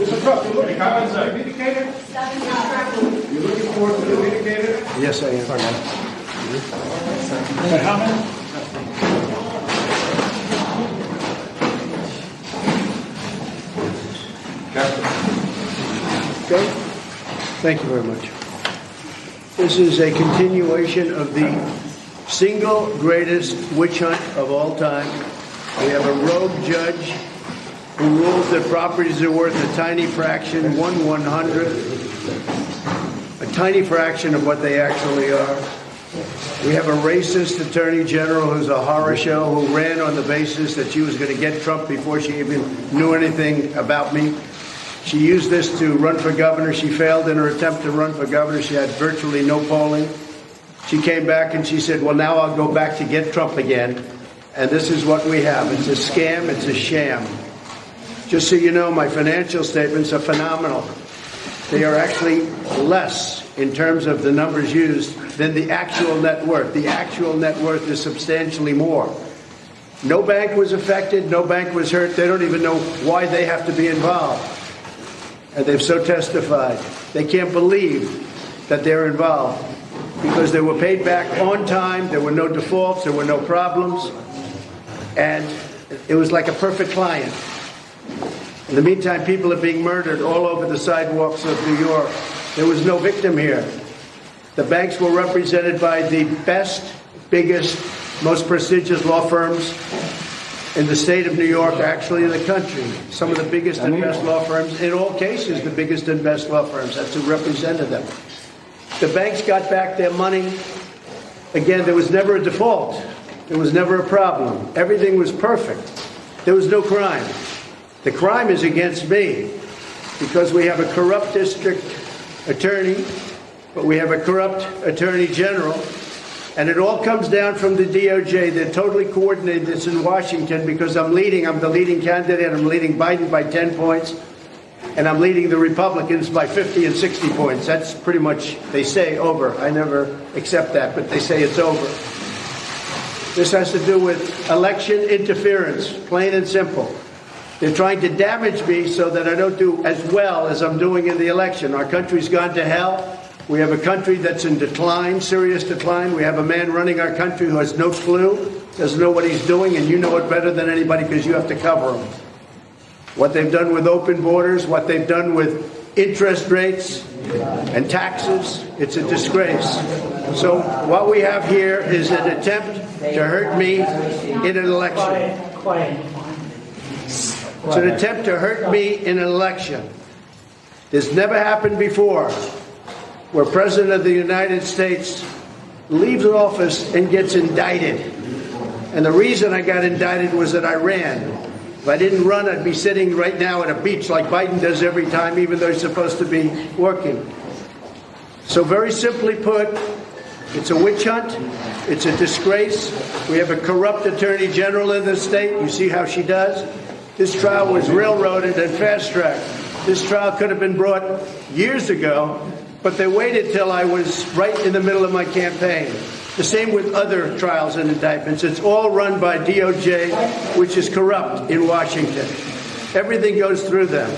Mr. Trump, you're looking for the vindicator? You're looking for the vindicator? Yes, I am. Okay. Thank you very much. This is a continuation of the single greatest witch hunt of all time. We have a rogue judge who rules that properties are worth a tiny fraction, 1/100th, a tiny fraction of what they actually are. We have a racist attorney general who's a horror show, who ran on the basis that she was going to get Trump before she even knew anything about me. She used this to run for governor. She failed in her attempt to run for governor. She had virtually no polling. She came back and she said, well, now I'll go back to get Trump again. And this is what we have. It's a scam. It's a sham. Just so you know, my financial statements are phenomenal. They are actually less in terms of the numbers used than the actual net worth. The actual net worth is substantially more. No bank was affected. No bank was hurt. They don't even know why they have to be involved. And they've so testified. They can't believe that they're involved because they were paid back on time. There were no defaults. There were no problems. And it was like a perfect client. In the meantime, people are being murdered all over the sidewalks of New York. There was no victim here. The banks were represented by the best, biggest, most prestigious law firms in the state of New York, actually in the country. Some of the biggest and best law firms, in all cases, the biggest and best law firms. That's who represented them. The banks got back their money. Again, there was never a default. There was never a problem. Everything was perfect. There was no crime. The crime is against me because we have a corrupt district attorney, but we have a corrupt attorney general. And it all comes down from the DOJ. They're totally coordinated this in Washington because I'm the leading candidate. I'm leading Biden by 10 points. And I'm leading the Republicans by 50 and 60 points. That's pretty much, they say, over. I never accept that, but they say it's over. This has to do with election interference, plain and simple. They're trying to damage me so that I don't do as well as I'm doing in the election. Our country's gone to hell. We have a country that's in decline, serious decline. We have a man running our country who has no clue, doesn't know what he's doing, and you know it better than anybody because you have to cover him. What they've done with open borders, what they've done with interest rates and taxes, it's a disgrace. So what we have here is an attempt to hurt me in an election. It's an attempt to hurt me in an election. This never happened before, where President of the United States leaves office and gets indicted. And the reason I got indicted was that I ran. If I didn't run, I'd be sitting right now at a beach like Biden does every time, even though he's supposed to be working. So very simply put, it's a witch hunt. It's a disgrace. We have a corrupt attorney general in the state. You see how she does? This trial was railroaded and fast-tracked. This trial could have been brought years ago, but they waited till I was right in the middle of my campaign. The same with other trials and indictments. It's all run by DOJ, which is corrupt in Washington. Everything goes through them.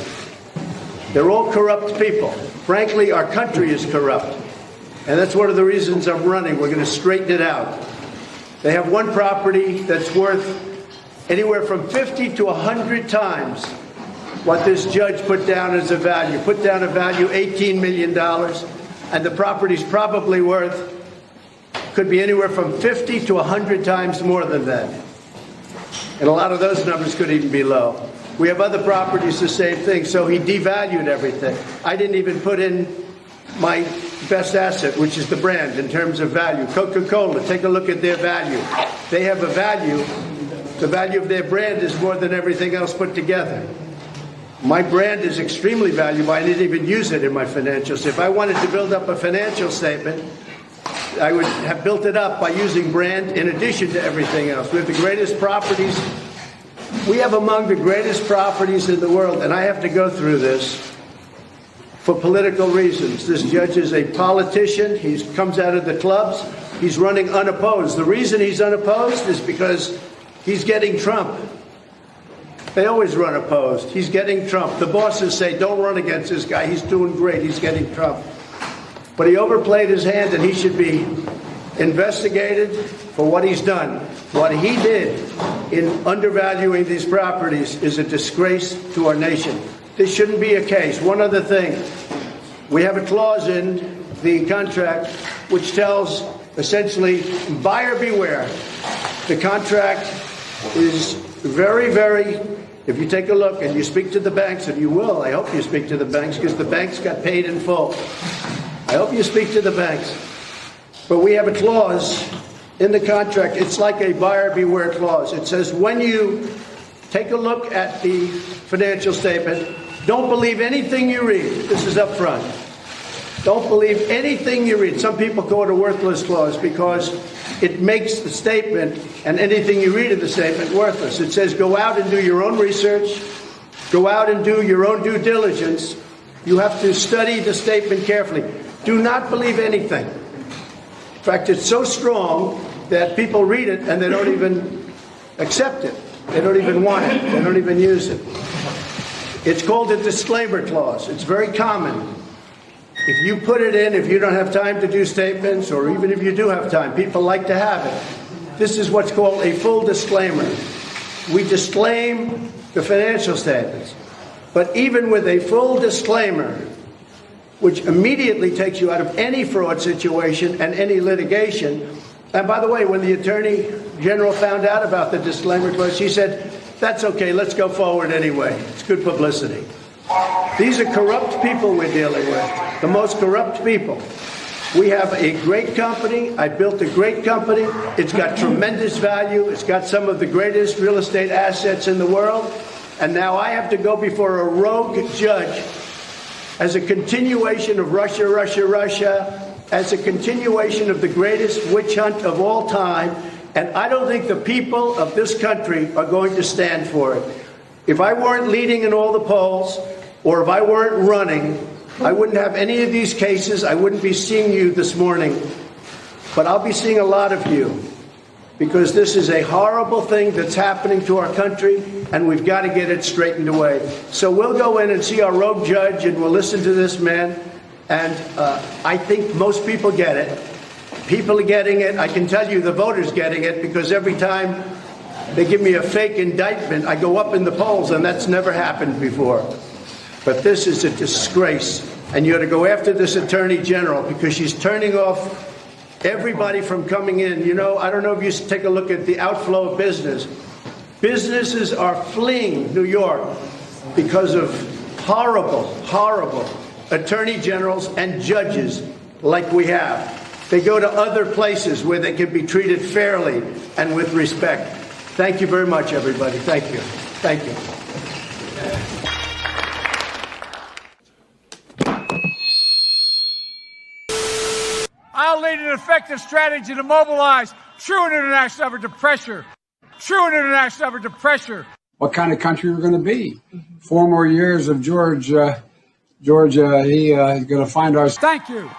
They're all corrupt people. Frankly, our country is corrupt. And that's one of the reasons I'm running. We're going to straighten it out. They have one property that's worth anywhere from 50 to 100 times what this judge put down as a value. Put down a value $18 million, and the property's probably worth, could be anywhere from 50 to 100 times more than that. And a lot of those numbers could even be low. We have other properties, the same thing, so he devalued everything. I didn't even put in my best asset, which is the brand, in terms of value. Coca-Cola, take a look at their value. They have a value. The value of their brand is more than everything else put together. My brand is extremely valuable. I didn't even use it in my financials. If I wanted to build up a financial statement, I would have built it up by using brand in addition to everything else. We have the greatest properties. We have among the greatest properties in the world, and I have to go through this for political reasons. This judge is a politician. He comes out of the clubs. He's running unopposed. The reason he's unopposed is because he's getting Trump. They always run opposed. He's getting Trump. The bosses say, don't run against this guy. He's doing great. He's getting Trump. But he overplayed his hand, and he should be investigated for what he's done. What he did in undervaluing these properties is a disgrace to our nation. This shouldn't be a case. One other thing. We have a clause in the contract which tells, essentially, buyer beware. The contract is very, very, if you take a look and you speak to the banks, and you will, I hope you speak to the banks, because the banks got paid in full. I hope you speak to the banks. But we have a clause in the contract. It's like a buyer beware clause. It says when you take a look at the financial statement, don't believe anything you read. This is up front. Don't believe anything you read. Some people call it a worthless clause because it makes the statement and anything you read in the statement worthless. It says go out and do your own research. Go out and do your own due diligence. You have to study the statement carefully. Do not believe anything. In fact, it's so strong that people read it and they don't even accept it. They don't even want it. They don't even use it. It's called a disclaimer clause. It's very common. If you put it in, if you don't have time to do statements, or even if you do have time, people like to have it. This is what's called a full disclaimer. We disclaim the financial statements. But even with a full disclaimer, which immediately takes you out of any fraud situation and any litigation. And by the way, when the Attorney General found out about the disclaimer clause, she said, that's okay, let's go forward anyway. It's good publicity. These are corrupt people we're dealing with, the most corrupt people. We have a great company. I built a great company. It's got tremendous value. It's got some of the greatest real estate assets in the world. And now I have to go before a rogue judge as a continuation of Russia, Russia, Russia, as a continuation of the greatest witch hunt of all time. And I don't think the people of this country are going to stand for it. If I weren't leading in all the polls, or if I weren't running, I wouldn't have any of these cases. I wouldn't be seeing you this morning. But I'll be seeing a lot of you, because this is a horrible thing that's happening to our country, and we've got to get it straightened away. So we'll go in and see our rogue judge, and we'll listen to this man. And I think most people get it. People are getting it. I can tell you the voters getting it, because every time they give me a fake indictment, I go up in the polls, and that's never happened before. But this is a disgrace, and you ought to go after this Attorney General, because she's turning off everybody from coming in. You know, I don't know if you take a look at the outflow of business. Businesses are fleeing New York because of horrible, horrible attorney generals and judges like we have. They go to other places where they can be treated fairly and with respect. Thank you very much, everybody. Thank you. Thank you. I'll lead an effective strategy to mobilize true international effort to pressure. True international effort to pressure. What kind of country we're going to be? 4 more years of George. He's going to find our. Thank you.